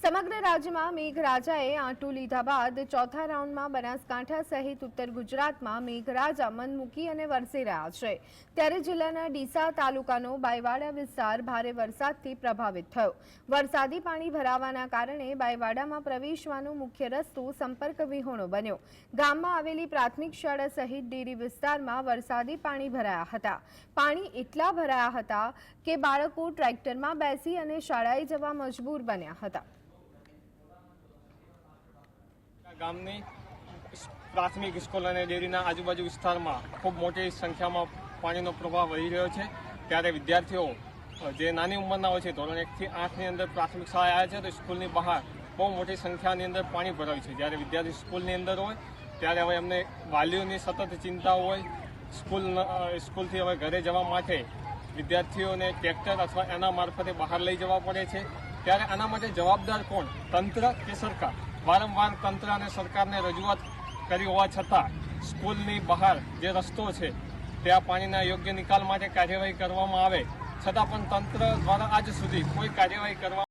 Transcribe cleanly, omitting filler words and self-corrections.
સમગ્ર રાજ્યમાં મેઘરાજાએ આંટું લીધા બાદ ચોથા રાઉન્ડમાં બનાસકાંઠા સહિત ઉત્તર ગુજરાતમાં મેઘરાજા મન મૂકી અને વરસી રહ્યા છે। ત્યારે જિલ્લાના ડીસા તાલુકાનો બાયવાડા વિસ્તાર ભારે વરસાદથી પ્રભાવિત થયો। વરસાદી પાણી ભરાવાના કારણે બાયવાડામાં પ્રવેશવાનો મુખ્ય રસ્તો સંપર્ક વિહોણો બન્યો। ગામમાં આવેલી પ્રાથમિક શાળા સહિત ડેરી વિસ્તારમાં વરસાદી પાણી ભરાયા હતા। પાણી એટલા ભરાયા હતા કે બાળકો ટ્રેક્ટરમાં બેસી અને શાળાએ જવા મજબૂર બન્યા હતા। ગામની પ્રાથમિક સ્કૂલ અને ડેરીના આજુબાજુ વિસ્તારમાં ખૂબ મોટી સંખ્યામાં પાણીનો પ્રવાહ વહી રહ્યો છે। ત્યારે વિદ્યાર્થીઓ જે નાની ઉંમરના હોય છે, ધોરણ 1 થી 8ની અંદર પ્રાથમિક શાળાએ આવ્યા છે, તો સ્કૂલની બહાર બહુ મોટી સંખ્યાની અંદર પાણી ભરાયું છે। જ્યારે વિદ્યાર્થી સ્કૂલની અંદર હોય ત્યારે હવે એમને વાલીઓની સતત ચિંતા હોય। સ્કૂલથી હવે ઘરે જવા માટે વિદ્યાર્થીઓને ટ્રેક્ટર અથવા એના મારફતે બહાર લઈ જવા પડે છે। ત્યારે આના માટે જવાબદાર કોણ, તંત્ર કે સરકાર? વારંવાર તંત્ર અને સરકારને રજૂઆત કરી હોવા છતાં સ્કૂલની બહાર જે રસ્તો છે ત્યાં પાણીના યોગ્ય નિકાલ માટે કાર્યવાહી કરવામાં આવે છતાં પણ તંત્ર દ્વારા આજ સુધી કોઈ કાર્યવાહી કરવામાં